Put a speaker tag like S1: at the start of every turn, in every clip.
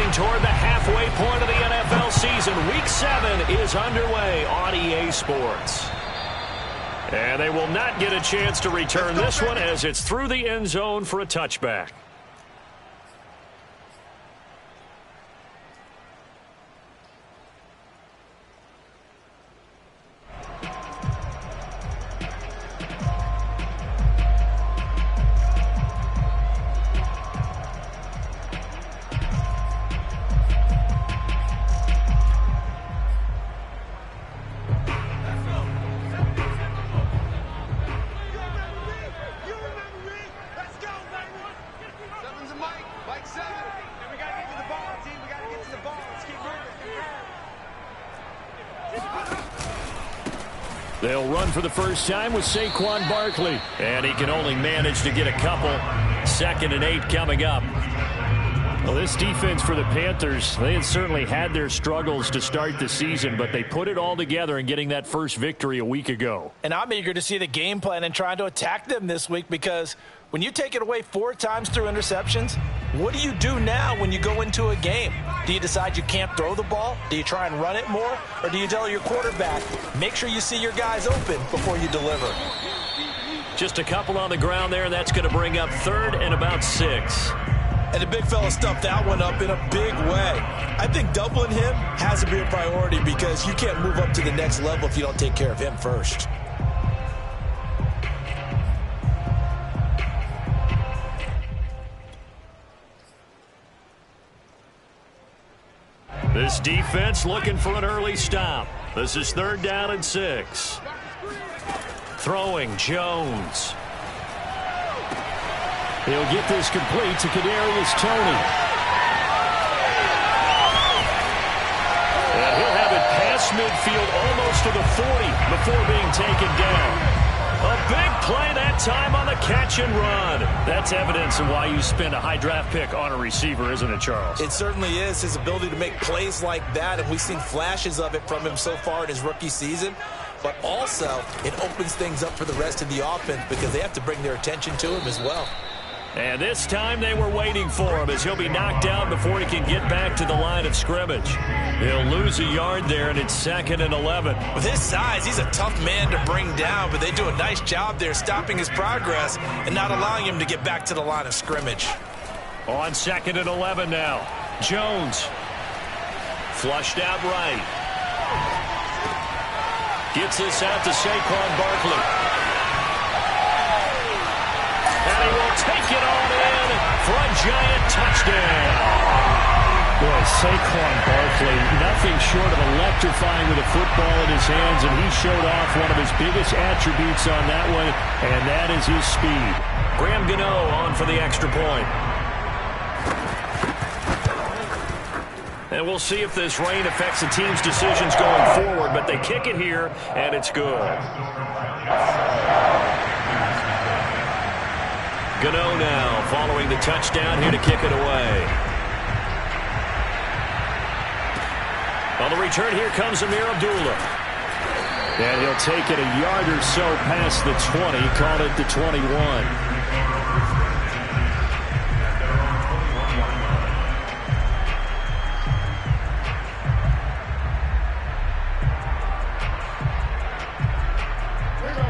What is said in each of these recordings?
S1: Moving toward the halfway point of the NFL season, Week 7 is underway on EA Sports. And they will not get a chance to return this one as it's through the end zone for a touchback. They'll run for the first time with Saquon Barkley. And he can only manage to get a couple. 2nd and 8 coming up. Well, this defense for the Panthers, they had certainly had their struggles to start the season, but they put it all together in getting that first victory a week ago.
S2: And I'm eager to see the game plan and trying to attack them this week, because when you take it away 4 times through interceptions, what do you do now when you go into a game? Do you decide you can't throw the ball? Do you try and run it more? Or do you tell your quarterback, make sure you see your guys open before you deliver?
S1: Just a couple on the ground there. That's going to bring up 3rd and about 6.
S2: And the big fella stuffed that one up in a big way. I think doubling him has to be a priority, because you can't move up to the next level if you don't take care of him first.
S1: This defense looking for an early stop. This is 3rd down and 6. Throwing Jones. He'll get this complete to Kadarius Toney. And he'll have it past midfield almost to the 40 before being taken down. A big play that time on the catch and run. That's evidence of why you spend a high draft pick on a receiver, isn't it, Charles?
S2: It certainly is. His ability to make plays like that, and we've seen flashes of it from him so far in his rookie season. But also, it opens things up for the rest of the offense, because they have to bring their attention to him as well.
S1: And this time they were waiting for him, as he'll be knocked out before he can get back to the line of scrimmage. He'll lose a yard there, and it's 2nd and 11.
S2: With his size, he's a tough man to bring down, but they do a nice job there stopping his progress and not allowing him to get back to the line of scrimmage.
S1: On 2nd and 11 now. Jones. Flushed out right. Gets this out to Saquon Barkley. And he will take it on in for a giant touchdown.
S3: Boy, Saquon Barkley, nothing short of electrifying with a football in his hands, and he showed off one of his biggest attributes on that one, and that is his speed.
S1: Graham Gano on for the extra point. And we'll see if this rain affects the team's decisions going forward, but they kick it here, and it's good. Gano now following the touchdown here to kick it away. On the return, here comes Amir Abdullah.
S3: And he'll take it a yard or so past the 20, call it the 21.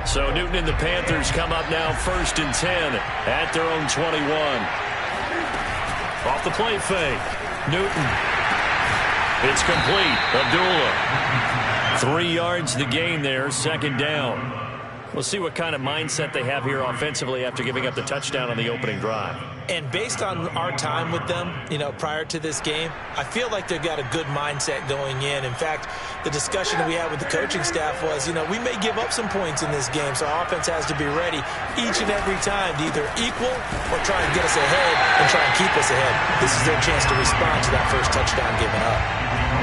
S1: So Newton and the Panthers come up now 1st and 10 at their own 21. Off the play fake. Newton. It's complete. Abdullah. 3 yards the gain there, 2nd down. We'll see what kind of mindset they have here offensively after giving up the touchdown on the opening drive.
S2: And based on our time with them, prior to this game, I feel like they've got a good mindset going in. In fact, the discussion that we had with the coaching staff was, we may give up some points in this game, so our offense has to be ready each and every time to either equal or try and get us ahead and try and keep us ahead. This is their chance to respond to that first touchdown given up.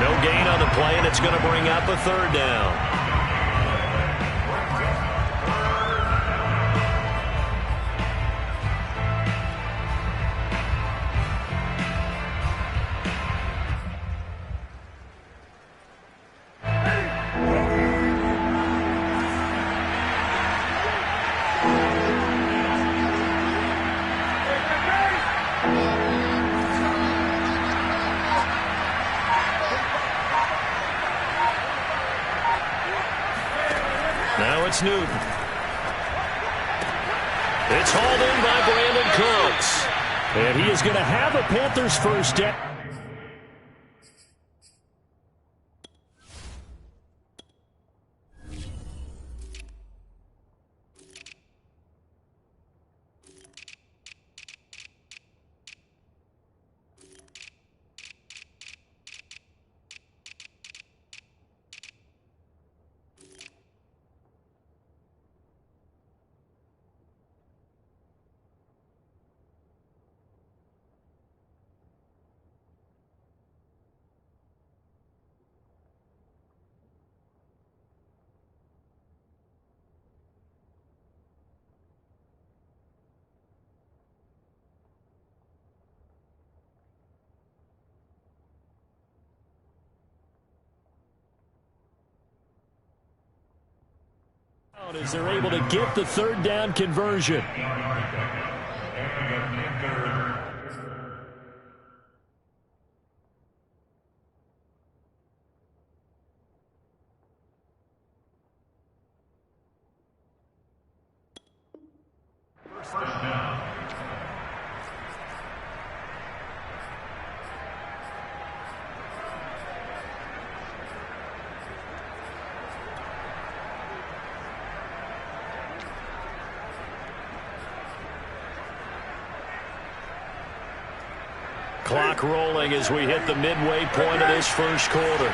S1: No gain on the play, and it's going to bring up a 3rd down. Now it's Newton. It's hauled in by Brandon Cooks. And he is going to have a Panthers first down. As they're able to get the third down conversion. Clock rolling as we hit the midway point of this first quarter.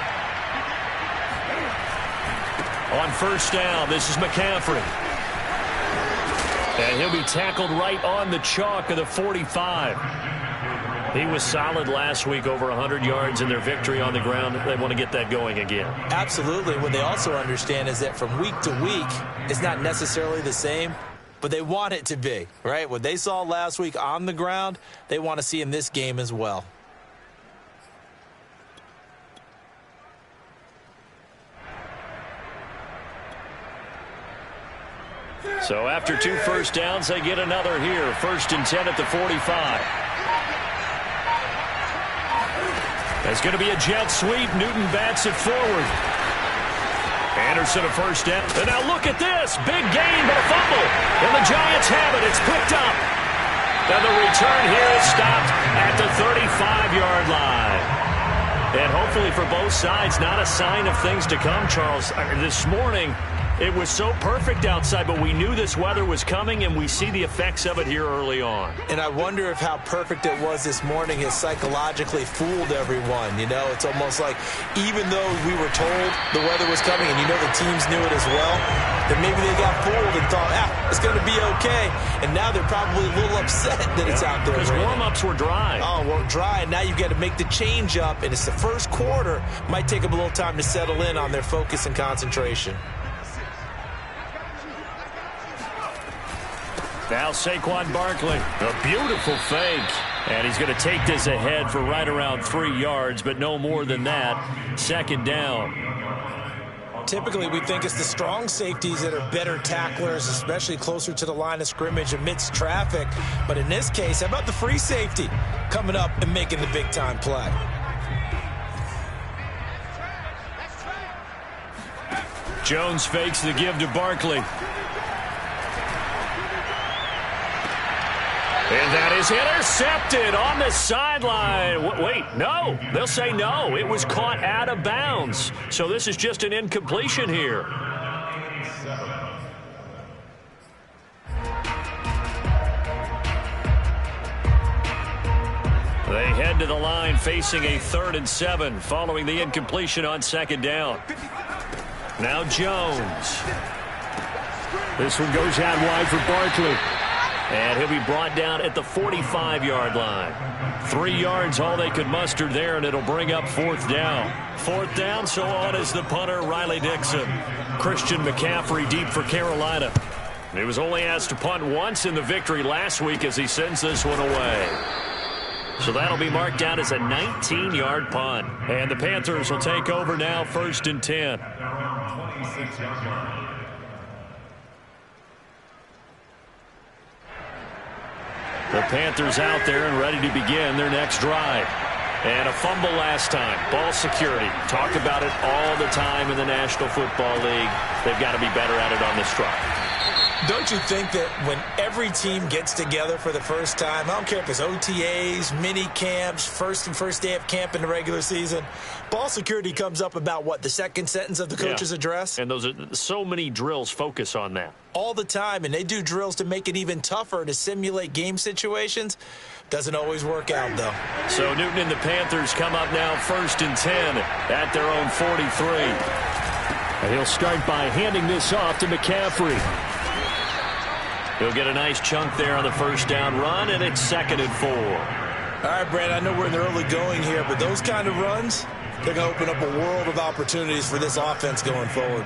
S1: On first down, this is McCaffrey. And he'll be tackled right on the chalk of the 45. He was solid last week, over 100 yards in their victory on the ground. They want to get that going again.
S2: Absolutely. What they also understand is that from week to week, it's not necessarily the same, but they want it to be, right? What they saw last week on the ground, they want to see in this game as well.
S1: So after 2 first downs, they get another here. 1st and 10 at the 45. There's going to be a jet sweep. Newton bats it forward. Anderson a first down. And now look at this. Big gain, but a fumble. And the Giants have it. It's picked up. And the return here is stopped at the 35-yard line. And hopefully for both sides, not a sign of things to come, Charles. This morning, it was so perfect outside, but we knew this weather was coming, and we see the effects of it here early on.
S2: And I wonder if how perfect it was this morning has psychologically fooled everyone. You know, it's almost like even though we were told the weather was coming, and you know the teams knew it as well, that maybe they got fooled and thought, it's going to be okay. And now they're probably a little upset that it's out there.
S1: Because warm-ups were dry.
S2: Oh, well, dry, and now you've got to make the change up, and it's the first quarter. Might take them a little time to settle in on their focus and concentration.
S1: Now Saquon Barkley, a beautiful fake. And he's going to take this ahead for right around 3 yards, but no more than that. 2nd down.
S2: Typically, we think it's the strong safeties that are better tacklers, especially closer to the line of scrimmage amidst traffic. But in this case, how about the free safety coming up and making the big-time play?
S1: Jones fakes the give to Barkley. And that is intercepted on the sideline. Wait, no. They'll say no. It was caught out of bounds. So this is just an incompletion here. They head to the line facing a 3rd and 7 following the incompletion on 2nd down. Now Jones. This one goes out wide for Barkley. And he'll be brought down at the 45-yard line. 3 yards, all they could muster there, and it'll bring up 4th down. 4th down, so on is the punter, Riley Dixon. Christian McCaffrey deep for Carolina. He was only asked to punt once in the victory last week as he sends this one away. So that'll be marked down as a 19-yard punt. And the Panthers will take over now, 1st and 10. The Panthers out there and ready to begin their next drive. And a fumble last time. Ball security. Talk about it all the time in the National Football League. They've got to be better at it on this drive.
S2: Don't you think that when every team gets together for the first time, I don't care if it's OTAs, mini camps, first day of camp in the regular season, ball security comes up about what, the second sentence of the coach's address?
S1: And those are so many drills focus on that.
S2: All the time, and they do drills to make it even tougher to simulate game situations. Doesn't always work out, though.
S1: So Newton and the Panthers come up now 1st and 10 at their own 43.
S3: And he'll start by handing this off to McCaffrey.
S1: He'll get a nice chunk there on the first down run, and it's 2nd and 4.
S2: All right, Brad, I know we're in the early going here, but those kind of runs, they're going to open up a world of opportunities for this offense going forward.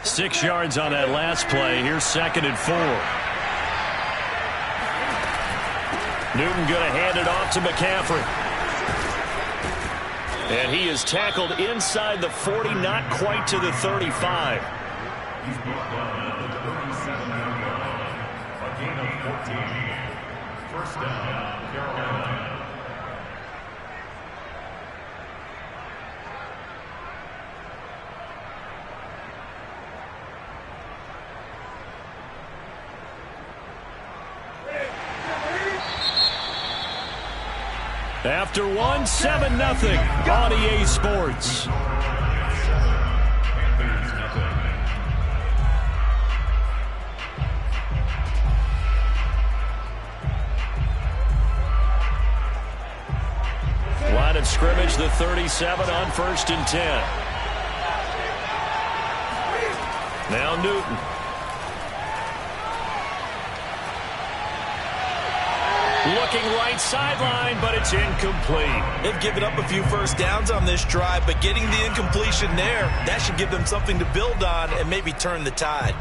S1: Six yards on that last play. Here's 2nd and 4. Newton going to hand it off to McCaffrey. And he is tackled inside the 40, not quite to the 35.
S4: He's brought down at the 37-yard line. A gain of 14. First down, Carolina.
S3: After one, 7-0 on EA Sports.
S1: Line of scrimmage, the 37 on 1st and 10. Now Newton. Looking right sideline, but it's incomplete.
S2: They've given up a few first downs on this drive, but getting the incompletion there, that should give them something to build on and maybe turn the tide.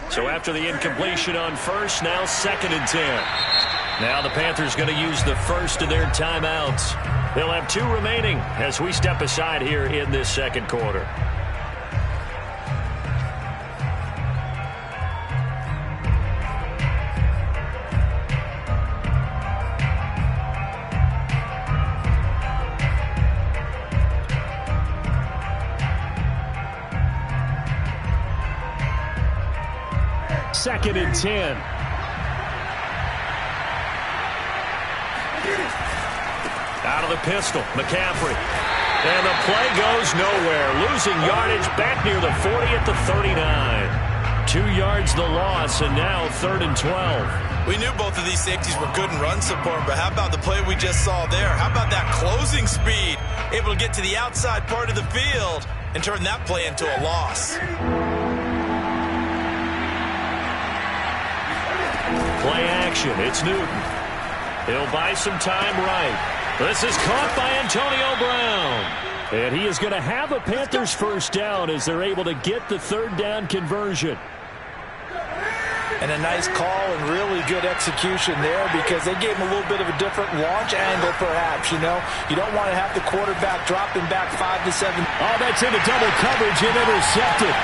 S1: So after the incompletion on first, now 2nd and 10. Now the Panthers going to use the first of their timeouts. They'll have 2 remaining as we step aside here in this second quarter.
S3: Second and 10.
S1: Out of the pistol, McCaffrey. And the play goes nowhere. Losing yardage back near the 40 at the 39. 2 yards the loss, and now 3rd and 12.
S2: We knew both of these safeties were good in run support, but how about the play we just saw there? How about that closing speed? Able to get to the outside part of the field and turn that play into a loss.
S1: Play action. It's Newton. He'll buy some time right. This is caught by Antonio Brown.
S3: And he is going to have a Panthers first down as they're able to get the 3rd down conversion.
S2: And a nice call and really good execution there because they gave him a little bit of a different launch angle perhaps, you know. You don't want to have the quarterback dropping back 5 to 7.
S3: Oh, that's into double coverage and intercepted.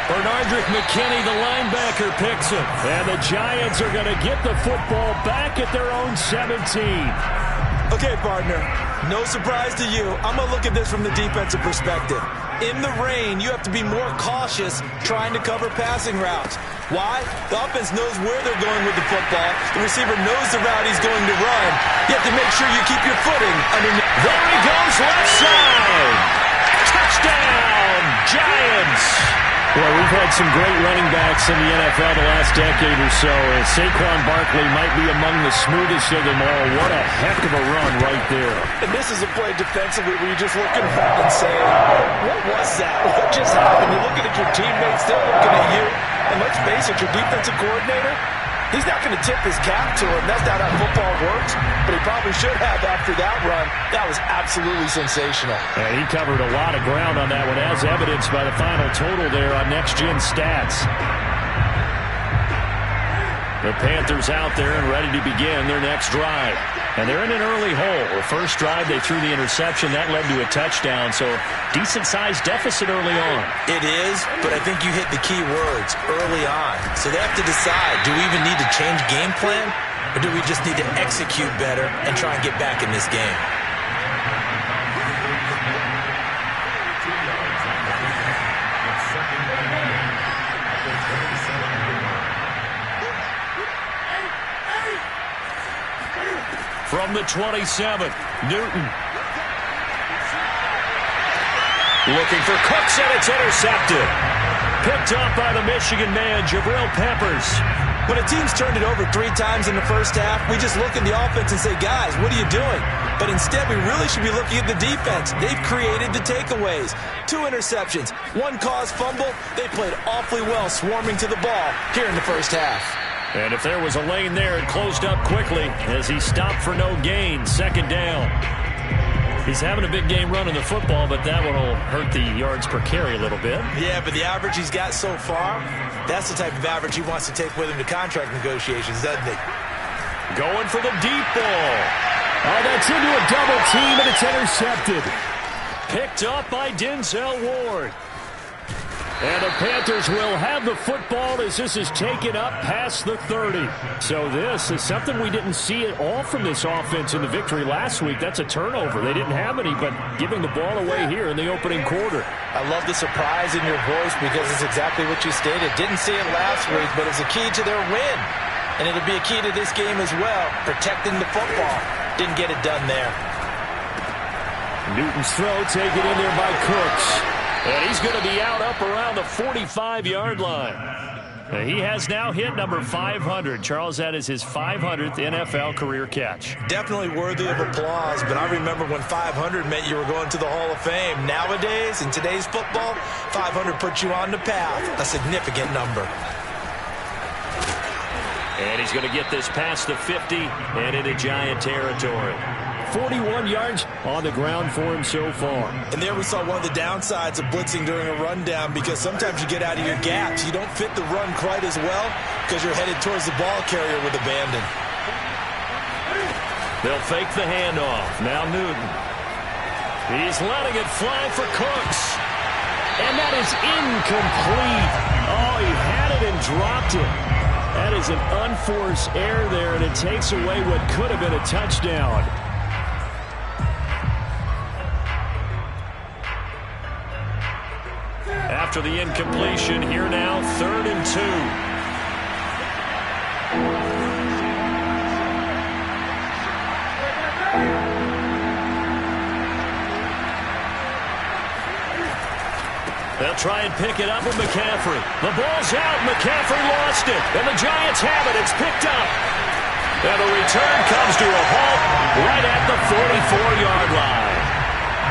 S1: Bernardrick McKinney, the linebacker, picks him.
S3: And the Giants are going to get the football back at their own 17.
S2: Okay, partner, no surprise to you. I'm going to look at this from the defensive perspective. In the rain, you have to be more cautious trying to cover passing routes. Why? The offense knows where they're going with the football. The receiver knows the route he's going to run. You have to make sure you keep your footing underneath.
S1: There he goes, left side. Touchdown, Giants.
S3: Well, we've had some great running backs in the NFL the last decade or so, and Saquon Barkley might be among the smoothest of them all. What a heck of a run right there.
S2: And this is a play defensively where you're just looking around and saying, what was that? What just happened? You're looking at your teammates, they're looking at you. And let's face it, your defensive coordinator, He's not going to tip his cap to him. That's not how football works, but he probably should have after that run. That was absolutely sensational.
S3: And he covered a lot of ground on that one, as evidenced by the final total there on Next Gen Stats. The Panthers out there and ready to begin their next drive. And they're in an early hole. The first drive, they threw the interception. That led to a touchdown, so decent-sized deficit early on.
S2: It is, but I think you hit the key words, early on. So they have to decide, do we even need to change game plan, or do we just need to execute better and try and get back in this game?
S1: From the 27, Newton. Looking for Cooks, and it's intercepted. Picked up by the Michigan man, Jabril Peppers.
S2: When a team's turned it over 3 times in the first half, we just look at the offense and say, guys, what are you doing? But instead, we really should be looking at the defense. They've created the takeaways. 2 interceptions, 1 caused fumble. They played awfully well swarming to the ball here in the first half.
S1: And if there was a lane there, it closed up quickly as he stopped for no gain. Second down. He's having a big game running the football, but that one will hurt the yards per carry a little bit.
S2: Yeah, but the average he's got so far, that's the type of average he wants to take with him to contract negotiations, doesn't he?
S1: Going for the deep ball.
S3: Oh, that's into a double team, and it's intercepted.
S1: Picked up by Denzel Ward. And the Panthers will have the football as this is taken up past the 30. So this is something we didn't see at all from this offense in the victory last week. That's a turnover. They didn't have any, but giving the ball away here in the opening quarter.
S2: I love the surprise in your voice because it's exactly what you stated. Didn't see it last week, but it's a key to their win. And it'll be a key to this game as well, protecting the football. Didn't get it done there.
S1: Newton's throw taken in there by Cooks. And he's going to be out up around the 45-yard line. He has now hit number 500. Charles, that is his 500th NFL career catch.
S2: Definitely worthy of applause, but I remember when 500 meant you were going to the Hall of Fame. Nowadays, in today's football, 500 puts you on the path, a significant number.
S1: And he's going to get this past the 50 and into Giant territory.
S3: 41 yards on the ground for him so far.
S2: And there we saw one of the downsides of blitzing during a rundown, because sometimes you get out of your gaps. You don't fit the run quite as well because you're headed towards the ball carrier with abandon.
S1: They'll fake the handoff. Now Newton. He's letting it fly for Cooks. And that is incomplete. Oh, he had it and dropped it. That is an unforced error there, and it takes away what could have been a touchdown. After the incompletion, here now, 3rd and 2. They'll try and pick it up with McCaffrey. The ball's out. McCaffrey lost it. And the Giants have it. It's picked up. And the return comes to a halt right at the 44-yard line.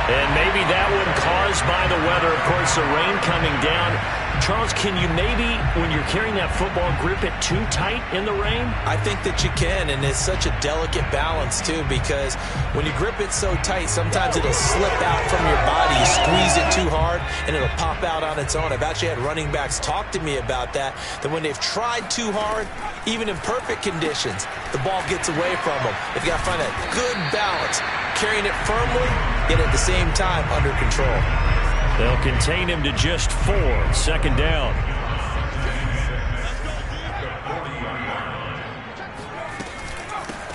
S1: And maybe that one caused by the weather. Of course, the rain coming down. Charles, can you maybe, when you're carrying that football, grip it too tight in the rain?
S2: I think that you can, and it's such a delicate balance, too, because when you grip it so tight, sometimes it'll slip out from your body. You squeeze it too hard, and it'll pop out on its own. I've actually had running backs talk to me about that when they've tried too hard, even in perfect conditions, the ball gets away from them. They've got to find that good balance, carrying it firmly, yet at the same time under control.
S1: They'll contain him to just 4. 2nd down.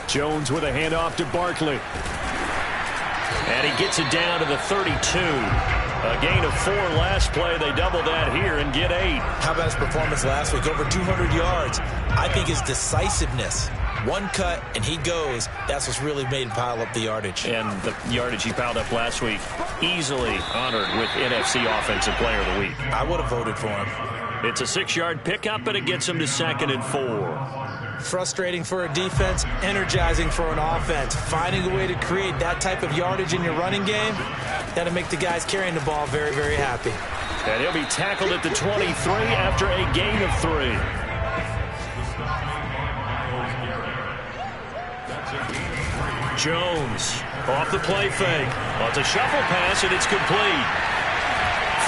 S1: Jones with a handoff to Barkley. And he gets it down to the 32. A gain of 4 last play. They double that here and get 8.
S2: How about his performance last week? Over 200 yards. I think his decisiveness. One cut, and he goes. That's what's really made him pile up the yardage.
S1: And the yardage he piled up last week, easily honored with NFC Offensive Player of the Week.
S2: I would have voted for him.
S1: It's a 6-yard pickup, but it gets him to 2nd and 4.
S2: Frustrating for a defense, energizing for an offense. Finding a way to create that type of yardage in your running game, that'll make the guys carrying the ball very, very happy.
S1: And he'll be tackled at the 23 after a gain of 3. Jones off the play fake. Well, it's a shuffle pass, and it's complete.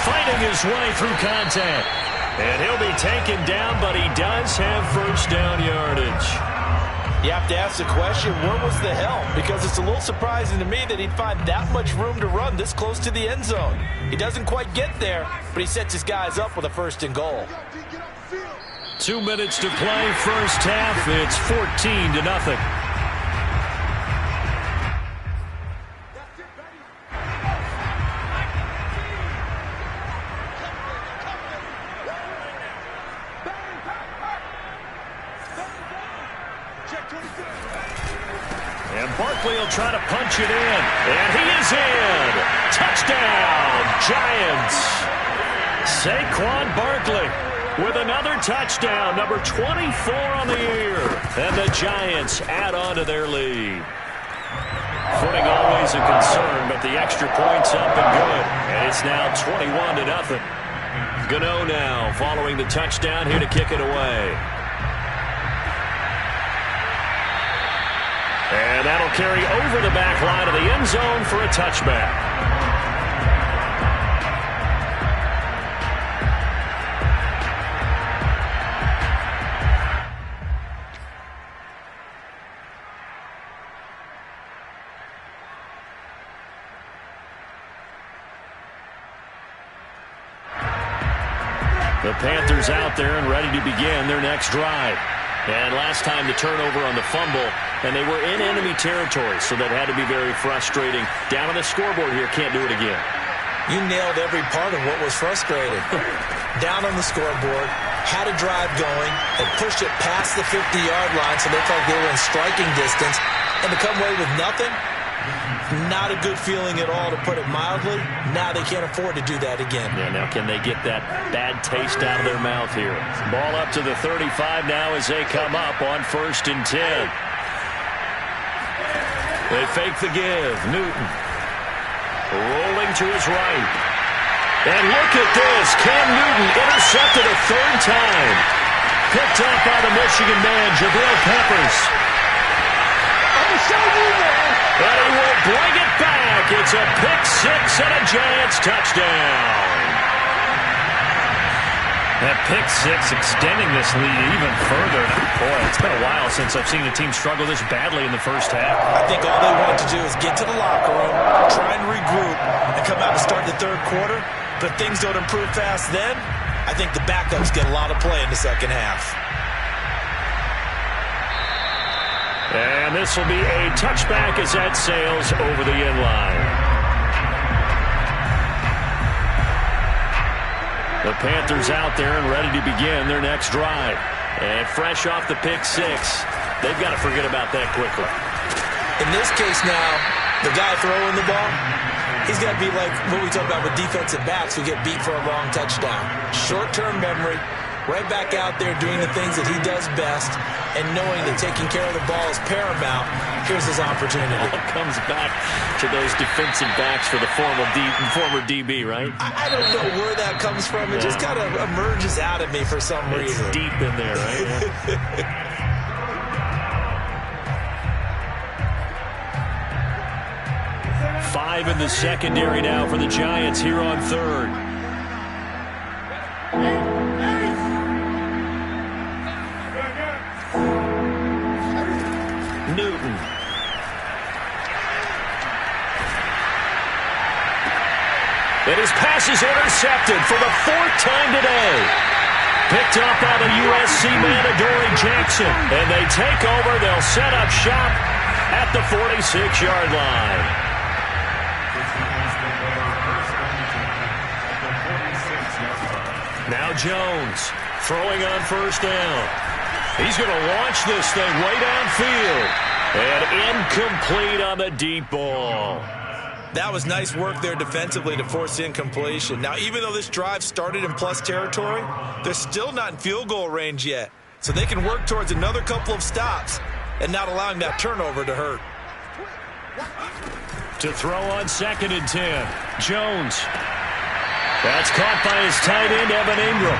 S1: Fighting his way through contact. And he'll be taken down, but he does have first down yardage.
S2: You have to ask the question, where was the help? Because it's a little surprising to me that he'd find that much room to run this close to the end zone. He doesn't quite get there, but he sets his guys up with a first and goal.
S1: 2 minutes to play, first half. It's 14-0. And Barkley will try to punch it in. And he is in. Touchdown, Giants. Saquon Barkley with another touchdown, number 24 on the year. And the Giants add on to their lead. Footing always a concern, but the extra point's up and good. And it's now 21-0. Gano now following the touchdown here to kick it away. And that'll carry over the back line of the end zone for a touchback. The Panthers out there and ready to begin their next drive. And last time the turnover on the fumble, and they were in enemy territory, so that had to be very frustrating. Down on the scoreboard here, can't do it again.
S2: You nailed every part of what was frustrating. Down on the scoreboard, had a drive going, and pushed it past the 50-yard line so they felt they were in striking distance, and to come away with nothing, not a good feeling at all, to put it mildly. Now they can't afford to do that again.
S1: Yeah, now can they get that bad taste out of their mouth here? Ball up to the 35 now as they come up on 1st and 10. They fake the give. Newton rolling to his right. And look at this. Cam Newton intercepted a third time. Picked up by the Michigan man, Jabril Peppers. But he will bring it back. It's a pick six and a Giants touchdown.
S3: That pick six extending this lead even further. Boy, it's been a while since I've seen a team struggle this badly in the first half.
S2: I think all they want to do is get to the locker room, try and regroup, and come out and start the third quarter. But if things don't improve fast then, I think the backups get a lot of play in the second half.
S1: And this will be a touchback as that sails over the end line. The Panthers out there and ready to begin their next drive. And fresh off the pick six, they've got to forget about that quickly.
S2: In this case now, the guy throwing the ball, he's got to be like what we talk about with defensive backs who get beat for a long touchdown. Short-term memory, right back out there doing the things that he does best, and knowing that taking care of the ball is paramount. Here's his opportunity.
S1: All comes back to those defensive backs for the former DB, right?
S2: I don't know where that comes from. It just kind of emerges out of me for some reason.
S1: It's deep in there, right? 5 in the secondary now for the Giants here on third. Newton. And his pass is intercepted for the 4th time today. Picked up by the USC man, Adoree Jackson. And they take over. They'll set up shop at the 46-yard line. Now Jones throwing on first down. He's going to launch this thing way downfield. And incomplete on the deep ball.
S2: That was nice work there defensively to force incompletion. Now, even though this drive started in plus territory, they're still not in field goal range yet. So they can work towards another couple of stops and not allowing that turnover to hurt.
S1: To throw on 2nd and 10. Jones. That's caught by his tight end, Evan Ingram.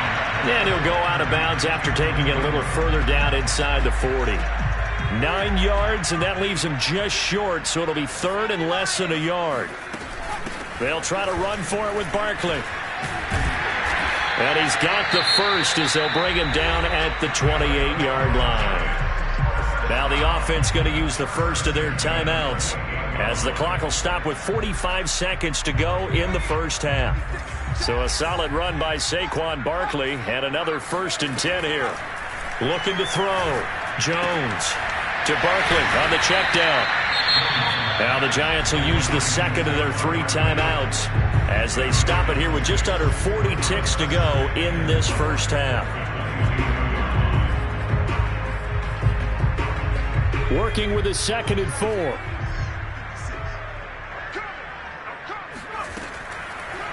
S1: And he'll go out of bounds after taking it a little further down inside the 40. 9 yards, and that leaves him just short, so it'll be third and less than a yard. They'll try to run for it with Barkley. And he's got the first as they'll bring him down at the 28-yard line. Now the offense going to use the first of their timeouts as the clock will stop with 45 seconds to go in the first half. So a solid run by Saquon Barkley and another 1st and 10 here. Looking to throw. Jones to Barkley on the check down. Now the Giants will use the second of their 3 timeouts as they stop it here with just under 40 ticks to go in this first half.
S3: Working with a 2nd and 4.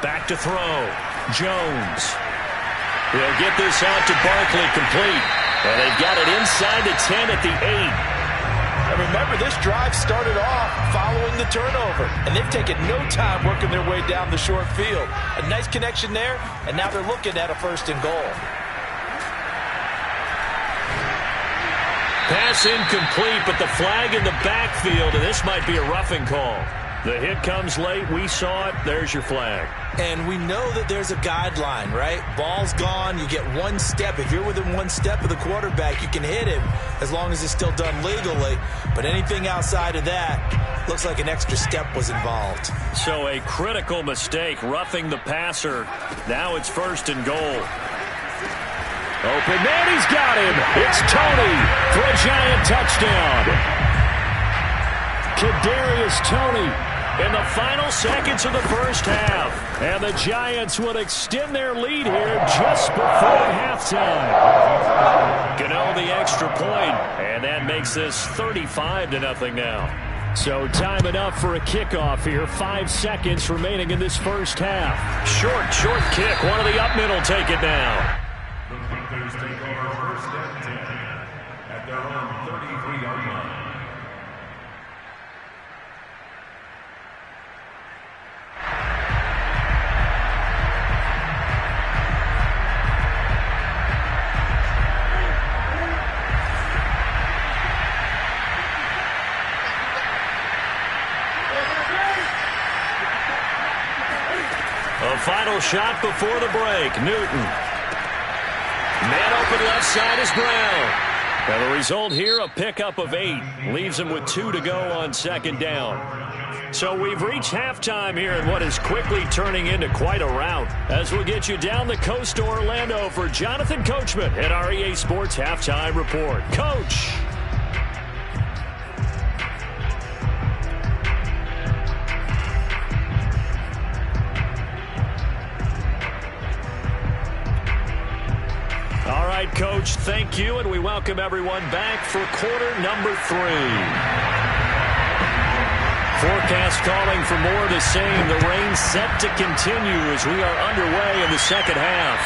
S1: Back to throw. Jones. He'll get this out to Barkley, complete. And they've got it inside the 10 at the 8.
S2: And remember, this drive started off following the turnover, and they've taken no time working their way down the short field. A nice connection there, and now they're looking at a 1st and goal.
S1: Pass incomplete, but the flag in the backfield, and this might be a roughing call. The hit comes late. We saw it. There's your flag.
S2: And we know that there's a guideline, right? Ball's gone. You get 1 step. If you're within 1 step of the quarterback, you can hit him as long as it's still done legally. But anything outside of that looks like an extra step was involved.
S1: So a critical mistake, roughing the passer. Now it's 1st and goal. Open man, he's got him. It's Tony for a Giant touchdown. Kadarius Toney in the final seconds of the first half. And the Giants would extend their lead here just before halftime. Gano the extra point, and that makes this 35-0 now.
S3: So time enough for a kickoff here. 5 seconds remaining in this first half.
S1: Short kick. One of the up middle take it now.
S4: The Panthers take over 1st and 10 at their own 33-yard line.
S1: A final shot before the break. Newton. Man open left side is Brown. And the result here, a pickup of 8. Leaves him with 2 to go on 2nd down. So we've reached halftime here in what is quickly turning into quite a rout. As we'll get you down the coast to Orlando for Jonathan Coachman at our EA Sports Halftime Report. Coach. All right, Coach, thank you, and we welcome everyone back for quarter number 3. Forecast calling for more of the same. The rain set to continue as we are underway in the second half.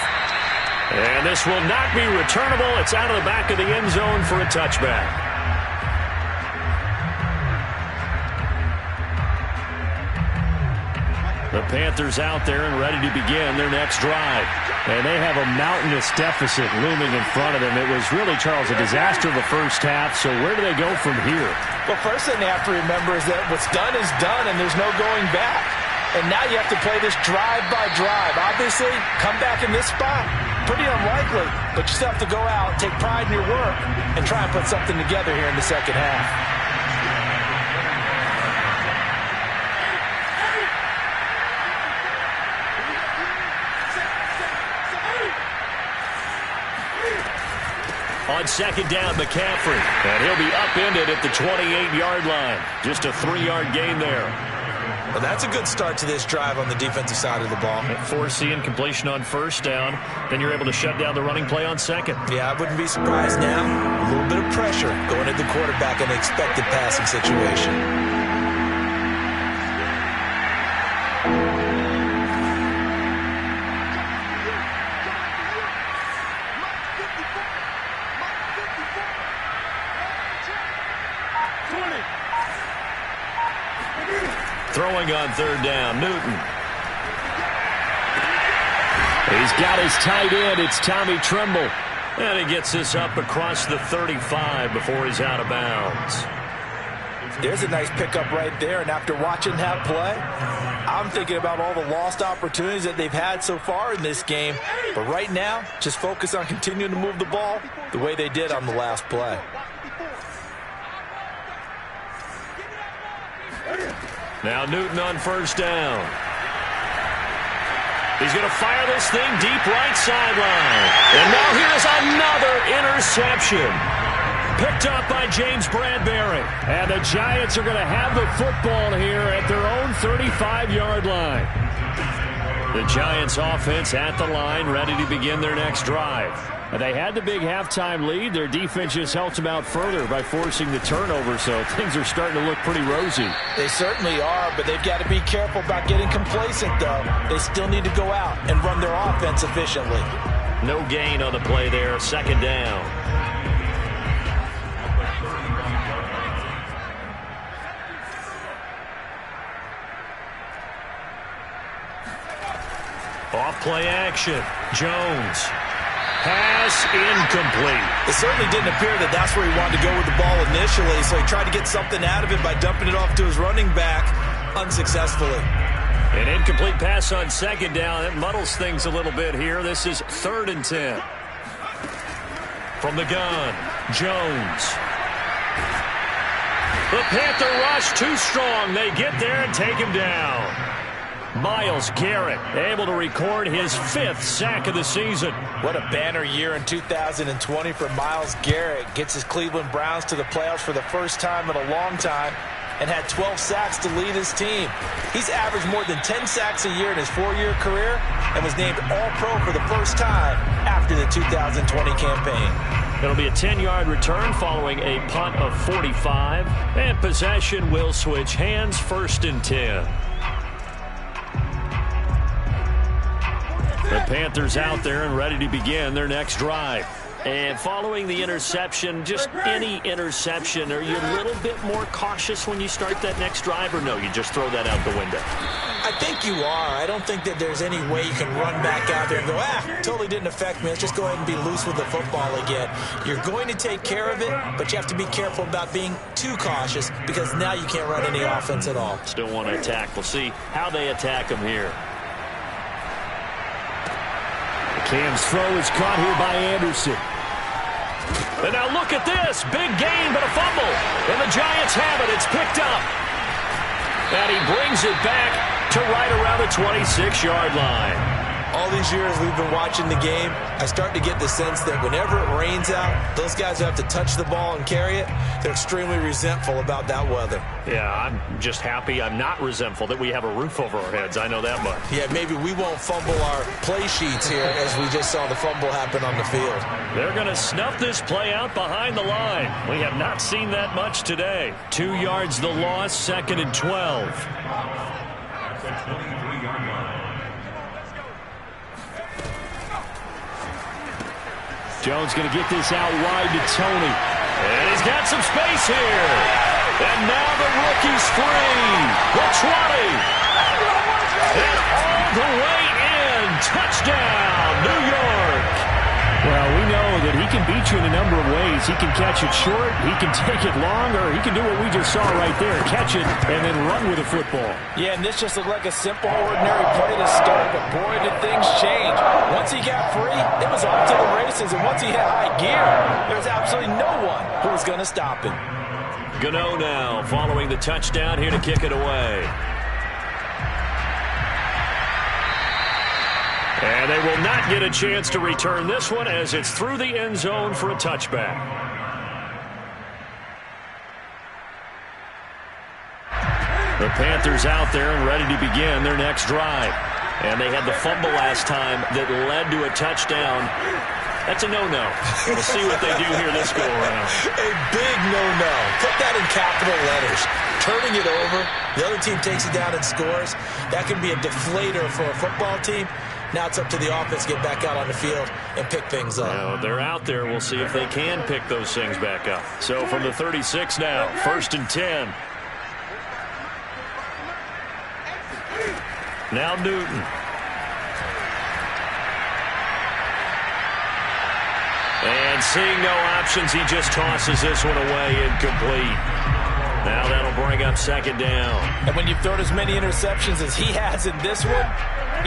S1: And this will not be returnable. It's out of the back of the end zone for a touchback. The Panthers out there and ready to begin their next drive.
S3: And they have a mountainous deficit looming in front of them. It was really, Charles, a disaster of the first half. So where do they go from here?
S2: Well, first thing they have to remember is that what's done is done, and there's no going back. And now you have to play this drive by drive. Obviously, come back in this spot, pretty unlikely. But you still have to go out, take pride in your work, and try and put something together here in the second half.
S1: On 2nd down, McCaffrey. And he'll be upended at the 28-yard line. Just a 3-yard gain there.
S2: Well, that's a good start to this drive on the defensive side of the ball.
S1: Forcing completion on 1st down. Then you're able to shut down the running play on 2nd.
S2: Yeah, I wouldn't be surprised now. A little bit of pressure going at the quarterback in an expected passing situation.
S1: Throwing on 3rd down, Newton.
S3: He's got his tight end. It's Tommy Tremble.
S1: And he gets this up across the 35 before he's out of bounds.
S2: There's a nice pickup right there, and after watching that play, I'm thinking about all the lost opportunities that they've had so far in this game. But right now, just focus on continuing to move the ball the way they did on the last play.
S1: Now Newton on first down. He's going to fire this thing deep right sideline. And now here's another interception. Picked up by James Bradbury. And the Giants are going to have the football here at their own 35-yard line. The Giants offense at the line, ready to begin their next drive. And they had the big halftime lead. Their defense just helped them out further by forcing the turnover, so things are starting to look pretty rosy.
S2: They certainly are, but they've got to be careful about getting complacent, though. They still need to go out and run their offense efficiently.
S1: No gain on the play there, second down. Off play action. Jones. Pass incomplete.
S2: It certainly didn't appear that that's where he wanted to go with the ball initially, so he tried to get something out of it by dumping it off to his running back unsuccessfully.
S1: An incomplete pass on second down. It muddles things a little bit here. This is 3rd and 10. From the gun, Jones. The Panther rush too strong. They get there and take him down. Myles Garrett able to record his 5th sack of the season.
S2: What a banner year in 2020 for Myles Garrett. Gets his Cleveland Browns to the playoffs for the first time in a long time and had 12 sacks to lead his team. He's averaged more than 10 sacks a year in his 4-year career and was named All-Pro for the first time after the 2020 campaign.
S1: It'll be a 10-yard return following a punt of 45. And possession will switch hands, 1st and 10. The Panthers out there and ready to begin their next drive. And following the interception, just any interception, are you a little bit more cautious when you start that next drive, or no, you just throw that out the window?
S2: I think you are. I don't think that there's any way you can run back out there and go, totally didn't affect me. Let's just go ahead and be loose with the football again. You're going to take care of it, but you have to be careful about being too cautious because now you can't run any offense at all.
S1: Still want to attack. We'll see how they attack them here.
S3: Cam's throw is caught here by Anderson.
S1: And now look at this. Big gain, but a fumble. And the Giants have it. It's picked up. And he brings it back to right around the 26-yard line.
S2: All these years we've been watching the game, I start to get the sense that whenever it rains out, those guys who have to touch the ball and carry it, they're extremely resentful about that weather.
S1: Yeah, I'm just happy I'm not resentful that we have a roof over our heads. I know that much.
S2: Yeah, maybe we won't fumble our play sheets here as we just saw the fumble happen on the field.
S1: They're going to snuff this play out behind the line. We have not seen that much today. 2 yards the loss, 2nd and 12.
S4: That's a 23-yard line.
S3: Jones going to get this out wide to Tony.
S1: And he's got some space here. And now the rookie's free. The 20. And all the way in. Touchdown, New York.
S3: Well, we know that he can beat you in a number of ways. He can catch it short, he can take it long, or he can do what we just saw right there, catch it and then run with the football.
S2: Yeah, and this just looked like a simple, ordinary play to start, but boy, did things change. Once he got free, it was off to the races, and once he hit high gear, there was absolutely no one who was going to stop him.
S1: Gano now following the touchdown here to kick it away. And they will not get a chance to return this one as it's through the end zone for a touchback. The Panthers out there and ready to begin their next drive. And they had the fumble last time that led to a touchdown. That's a no-no. We'll see what they do here this go-around.
S2: A big no-no. Put that in capital letters. Turning it over, the other team takes it down and scores. That can be a deflator for a football team. Now it's up to the offense to get back out on the field and pick things up.
S1: Well, they're out there. We'll see if they can pick those things back up. So from the 36 now, 1st and 10. Now Newton. seeing no options, he just tosses this one away, incomplete. Now that'll bring up second down.
S2: And when you've thrown as many interceptions as he has in this one,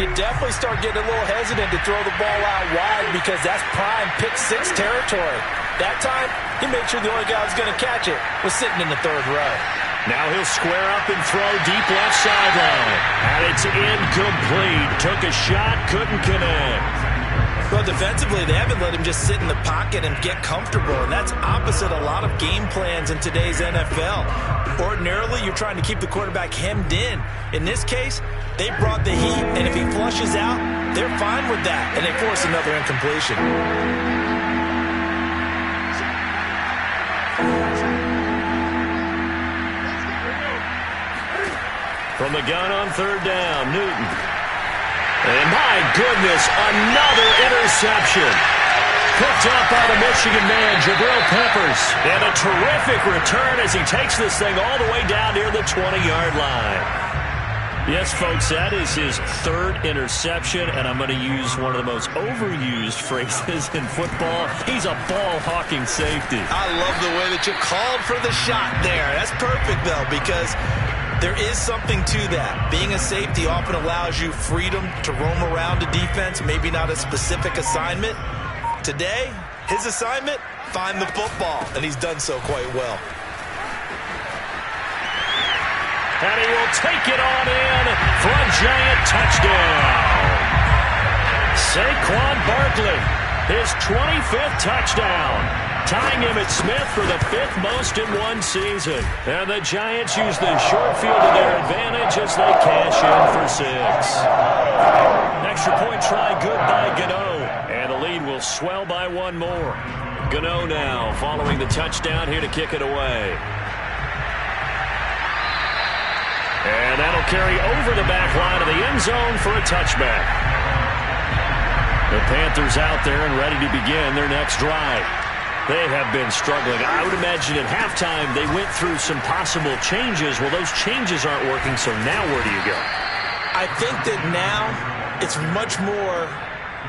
S2: you definitely start getting a little hesitant to throw the ball out wide because that's prime pick-6 territory. That time, he made sure the only guy who was going to catch it was sitting in the third row.
S1: Now he'll square up and throw deep left sideline. And it's incomplete. Took a shot, couldn't connect.
S2: Well, defensively, they haven't let him just sit in the pocket and get comfortable, and that's opposite a lot of game plans in today's NFL. Ordinarily, you're trying to keep the quarterback hemmed in. In this case, they brought the heat, and if he flushes out, they're fine with that, and they force another incompletion.
S1: From the gun on third down, Newton. And my goodness, another interception. Picked up by the Michigan man, Jabril Peppers. And a terrific return as he takes this thing all the way down near the 20-yard line. Yes, folks, that is his third interception, and I'm going to use one of the most overused phrases in football. He's a ball-hawking safety.
S2: I love the way that you called for the shot there. That's perfect, though, because there is something to that. Being a safety often allows you freedom to roam around a defense, maybe not a specific assignment. Today, his assignment, find the football, and he's done so quite well.
S1: And he will take it on in for a giant touchdown. Saquon Barkley, his 25th touchdown. Tying him at Smith for the 5th most in one season. And the Giants use the short field to their advantage as they cash in for 6. Extra point try good by Gano. And the lead will swell by one more. Gano now following the touchdown here to kick it away. And that'll carry over the back line of the end zone for a touchback. The Panthers out there and ready to begin their next drive. They have been struggling. I would imagine at halftime they went through some possible changes. Well, those changes aren't working, so now where do you go?
S2: I think that now it's much more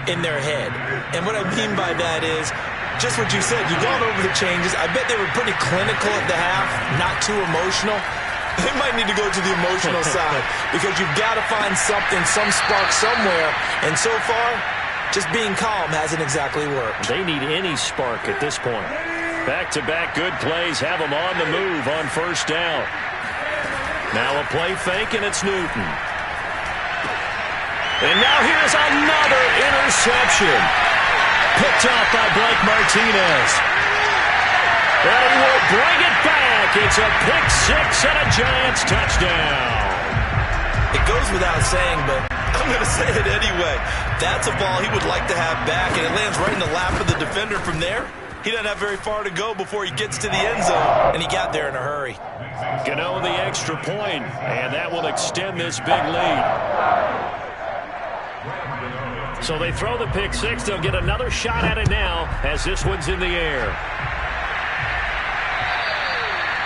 S2: in their head. And what I mean by that is just what you said. You've gone over the changes. I bet they were pretty clinical at the half, not too emotional. They might need to go to the emotional side because you've got to find something, some spark somewhere. And so far, just being calm hasn't exactly worked.
S1: They need any spark at this point. Back-to-back good plays have them on the move on first down. Now a play fake, and it's Newton. And now here's another interception. Picked off by Blake Martinez. And he will bring it back. It's a pick-6 and a Giants touchdown.
S2: It goes without saying, but I'm going to say it anyway. That's a ball he would like to have back, and it lands right in the lap of the defender from there. He doesn't have very far to go before he gets to the end zone, and he got there in a hurry.
S1: Gano the extra point, and that will extend this big lead. So they throw the pick-6. They'll get another shot at it now as this one's in the air.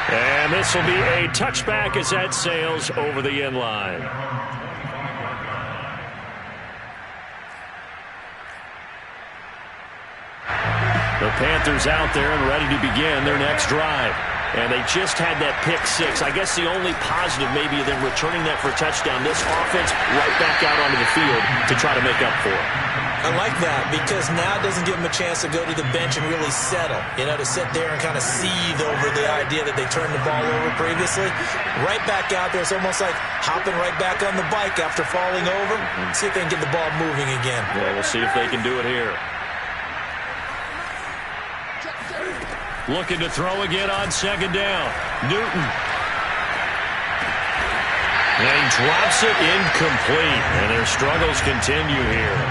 S1: And this will be a touchback as that sails over the end line. The Panthers out there and ready to begin their next drive. And they just had that pick-6. I guess the only positive maybe of them returning that for a touchdown. This offense right back out onto the field to try to make up for it.
S2: I like that because now it doesn't give them a chance to go to the bench and really settle. You know, to sit there and kind of seethe over the idea that they turned the ball over previously. Right back out there. It's almost like hopping right back on the bike after falling over. See if they can get the ball moving again.
S1: Yeah, we'll see if they can do it here. Looking to throw again on second down. Newton. And he drops it incomplete. And their struggles continue here.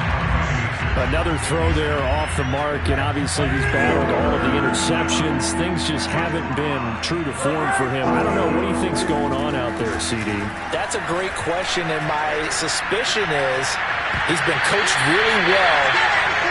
S3: Another throw there off the mark, and obviously he's battled all of the interceptions. Things just haven't been true to form for him. I don't know. What do you think's going on out there, CD?
S2: That's a great question, and my suspicion is he's been coached really well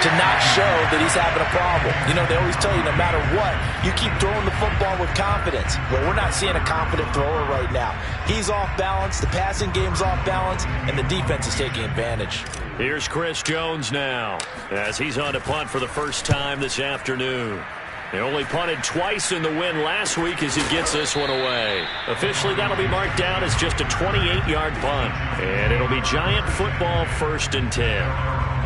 S2: to not show that he's having a problem. You know, they always tell you no matter what, you keep throwing the football with confidence. Well, we're not seeing a confident thrower right now. He's off balance, the passing game's off balance, and the defense is taking advantage.
S1: Here's Chris Jones now as he's on to punt for the first time this afternoon. He only punted twice in the win last week as he gets this one away. Officially, that'll be marked down as just a 28-yard punt. And it'll be Giant football 1st and 10.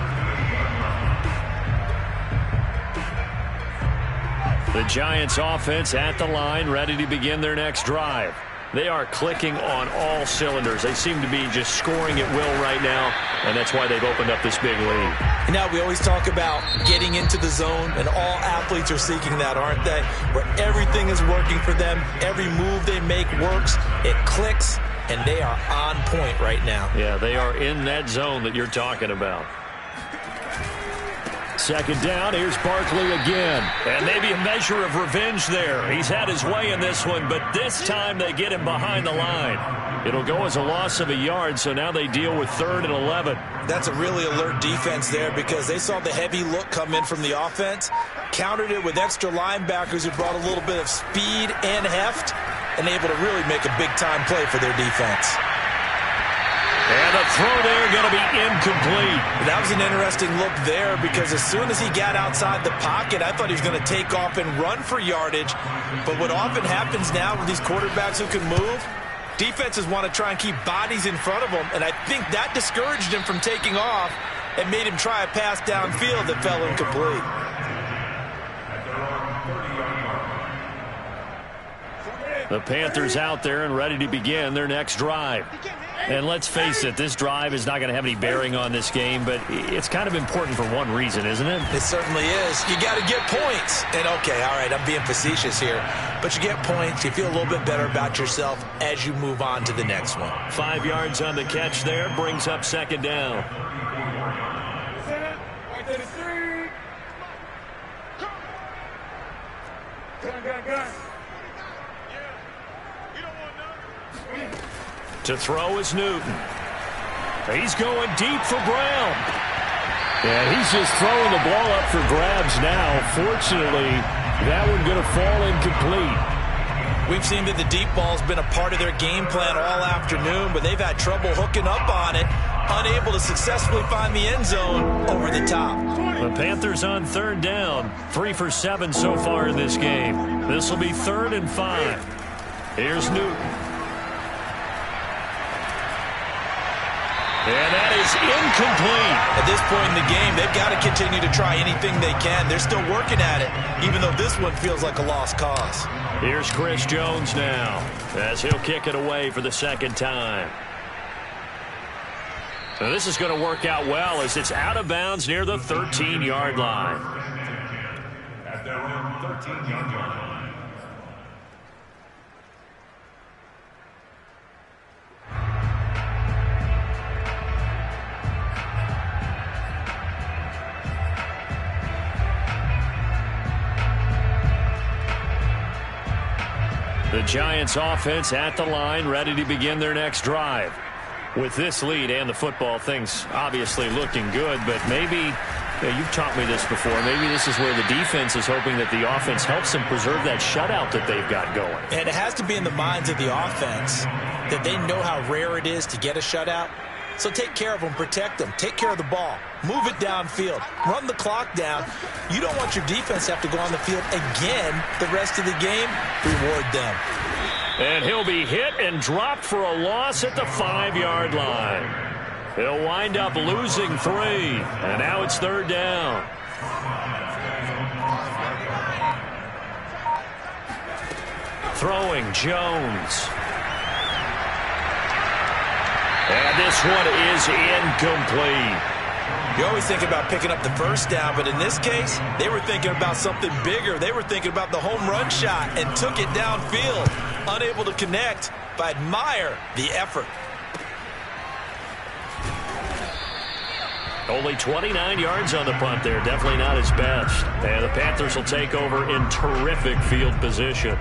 S1: The Giants offense at the line, ready to begin their next drive. They are clicking on all cylinders. They seem to be just scoring at will right now, and that's why they've opened up this big lead.
S2: Now, we always talk about getting into the zone, and all athletes are seeking that, aren't they? Where everything is working for them, every move they make works, it clicks, and they are on point right now.
S1: Yeah, they are in that zone that you're talking about. 2nd down, here's Barkley again. And maybe a measure of revenge there. He's had his way in this one, but this time they get him behind the line. It'll go as a loss of a yard, so now they deal with 3rd and 11.
S2: That's a really alert defense there because they saw the heavy look come in from the offense, countered it with extra linebackers who brought a little bit of speed and heft, and able to really make a big-time play for their defense.
S1: And the throw there going to be incomplete.
S2: That was an interesting look there because as soon as he got outside the pocket, I thought he was going to take off and run for yardage. But what often happens now with these quarterbacks who can move, defenses want to try and keep bodies in front of them, and I think that discouraged him from taking off and made him try a pass downfield that fell incomplete.
S1: The Panthers out there and ready to begin their next drive. And let's face it, this drive is not going to have any bearing on this game, but it's kind of important for one reason, isn't it?
S2: It certainly is. You got to get points. And, okay, all right, I'm being facetious here. But you get points. You feel a little bit better about yourself as you move on to the next one.
S1: 5 yards on the catch there brings up 2nd down. To throw is Newton. He's going deep for Brown.
S3: Yeah, he's just throwing the ball up for grabs now. Fortunately, that one going to fall incomplete.
S2: We've seen that the deep ball's been a part of their game plan all afternoon, but they've had trouble hooking up on it, unable to successfully find the end zone over the top.
S1: The Panthers on 3rd down, 3 for 7 so far in this game. This will be 3rd and 5. Here's Newton. And that is incomplete.
S2: At this point in the game, they've got to continue to try anything they can. They're still working at it, even though this one feels like a lost cause.
S1: Here's Chris Jones now, as he'll kick it away for the 2nd time. So this is going to work out well as it's out of bounds near the 13-yard line.
S4: At their own 13-yard line.
S1: The Giants offense at the line, ready to begin their next drive. With this lead and the football, things obviously looking good, but maybe, you've taught me this before, maybe this is where the defense is hoping that the offense helps them preserve that shutout that they've got going.
S2: And it has to be in the minds of the offense that they know how rare it is to get a shutout. So take care of them, protect them, take care of the ball, move it downfield, run the clock down. You don't want your defense to have to go on the field again the rest of the game. Reward them.
S1: And he'll be hit and dropped for a loss at the 5-yard line. He'll wind up losing 3, and now it's 3rd down. Throwing Jones. And this one is incomplete.
S2: You always think about picking up the first down, but in this case, they were thinking about something bigger. They were thinking about the home run shot and took it downfield. Unable to connect, but admire the effort.
S1: Only 29 yards on the punt there. Definitely not his best. And the Panthers will take over in terrific field position.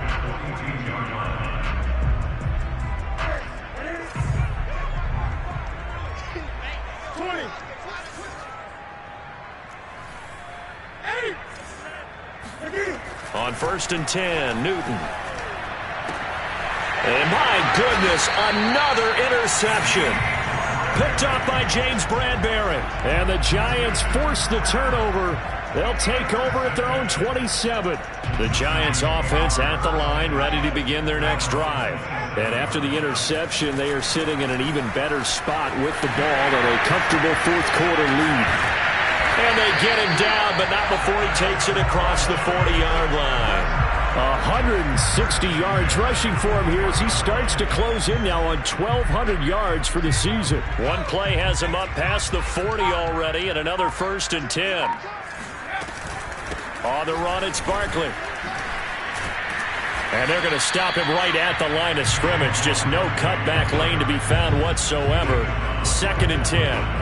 S1: On 1st and 10, Newton. And my goodness, another interception. Picked up by James Bradbury. And the Giants force the turnover. They'll take over at their own 27. The Giants offense at the line, ready to begin their next drive. And after the interception, they are sitting in an even better spot with the ball and a comfortable fourth-quarter lead. And they get him down, but not before he takes it across the 40-yard line. 160 yards rushing for him here as he starts to close in now on 1,200 yards for the season. One play has him up past the 40 already, and another 1st and 10. On the run, it's Barkley. And they're going to stop him right at the line of scrimmage. Just no cutback lane to be found whatsoever. 2nd and 10.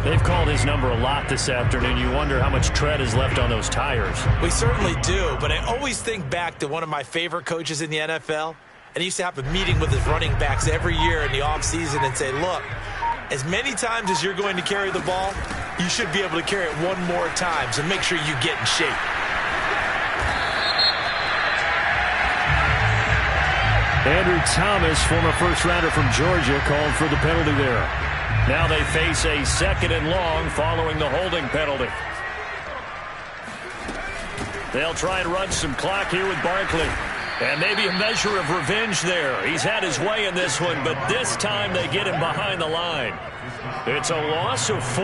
S1: They've called his number a lot this afternoon. You wonder how much tread is left on those tires.
S2: We certainly do, but I always think back to one of my favorite coaches in the NFL. And he used to have a meeting with his running backs every year in the offseason and say, look, as many times as you're going to carry the ball, you should be able to carry it one more time, so make sure you get in shape.
S3: Andrew Thomas, former first-rounder from Georgia, called for the penalty there.
S1: Now they face a 2nd and long following the holding penalty. They'll try and run some clock here with Barkley. And maybe a measure of revenge there. He's had his way in this one, but this time they get him behind the line. It's a loss of 4.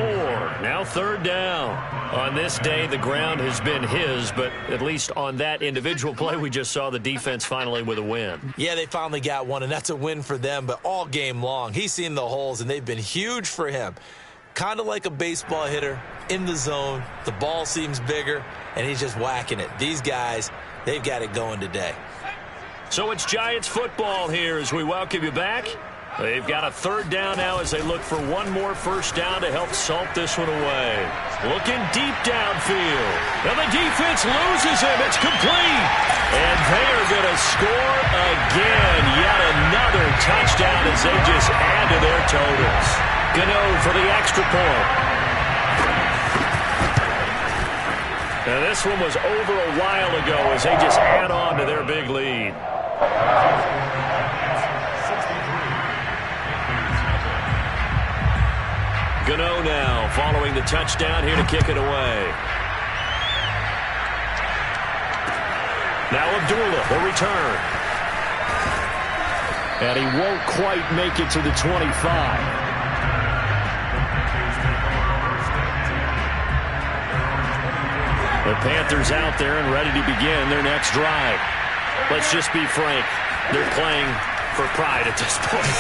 S1: Now 3rd down. On this day, the ground has been his, but at least on that individual play, we just saw the defense finally with a win.
S2: Yeah, they finally got one, and that's a win for them, but all game long, he's seen the holes, and they've been huge for him. Kind of like a baseball hitter in the zone. The ball seems bigger, and he's just whacking it. These guys, they've got it going today.
S1: So it's Giants football here as we welcome you back. They've got a 3rd down now as they look for one more 1st down to help salt this one away. Looking deep downfield. And the defense loses him. It's complete. And they are going to score again. Yet another touchdown as they just add to their totals. Gano for the extra point. Now this one was over a while ago as they just add on to their big lead. Gano now following the touchdown here to kick it away. Now Abdullah, the return.
S3: And he won't quite make it to the 25.
S1: The Panthers out there and ready to begin their next drive. Let's just be frank. They're playing for pride at this point.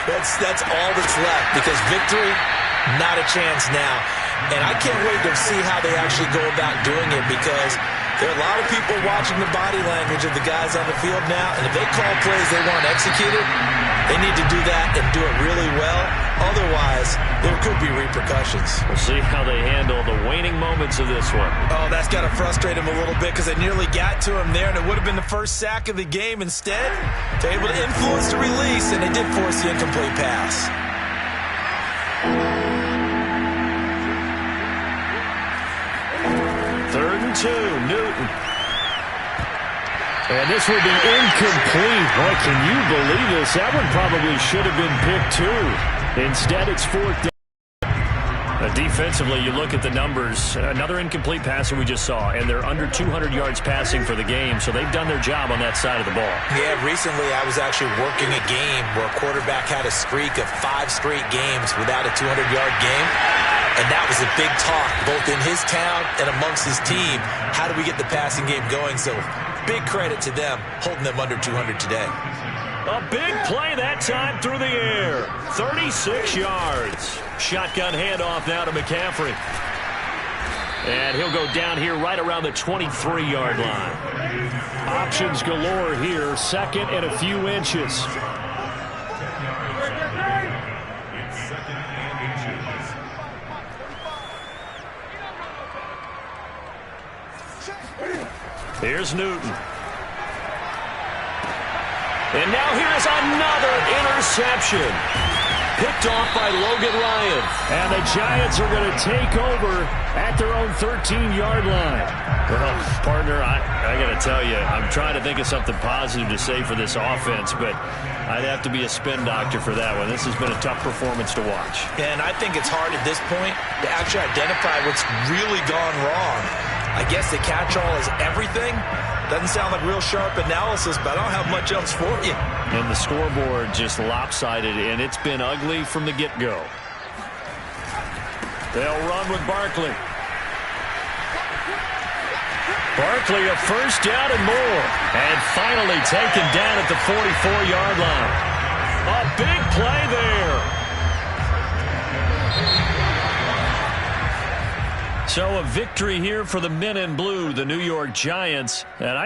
S2: That's all that's left, because victory, not a chance now. And I can't wait to see how they actually go about doing it, because there are a lot of people watching the body language of the guys on the field now, and if they call plays they want executed, they need to do that and do it really well. Otherwise, there could be repercussions.
S1: We'll see how they handle the waning moments of this one.
S2: Oh, that's got to frustrate him a little bit, because they nearly got to him there, and it would have been the first sack of the game. Instead, they're able to influence the release, and they did force the incomplete pass.
S1: 3rd and 2, Newton.
S3: And this will be incomplete. Boy, can you believe this? That one probably should have been picked too. Instead, it's 4th down.
S1: Defensively, you look at the numbers. Another incomplete pass that we just saw, and they're under 200 yards passing for the game, so they've done their job on that side of the ball.
S2: Yeah, recently I was actually working a game where a quarterback had a streak of 5 straight games without a 200-yard game, and that was a big talk, both in his town and amongst his team. How do we get the passing game going? So big credit to them, holding them under 200 today.
S1: A big play that time through the air. 36 yards. Shotgun handoff now to McCaffrey. And he'll go down here right around the 23-yard line.
S3: Options galore here. 2nd and a few inches.
S4: It's 2nd and inches.
S1: Here's Newton. And now here's another interception. Picked off by Logan Ryan.
S3: And the Giants are going to take over at their own 13-yard line.
S1: Well, partner, I got to tell you, I'm trying to think of something positive to say for this offense, but I'd have to be a spin doctor for that one. This has been a tough performance to watch.
S2: And I think it's hard at this point to actually identify what's really gone wrong. I guess the catch-all is everything. Doesn't sound like real sharp analysis, but I don't have much else for you.
S1: And the scoreboard just lopsided, and it's been ugly from the get-go. They'll run with Barkley. Barkley, a first down and more. And finally taken down at the 44-yard line. A big play there. So a victory here for the men in blue, the New York Giants. And I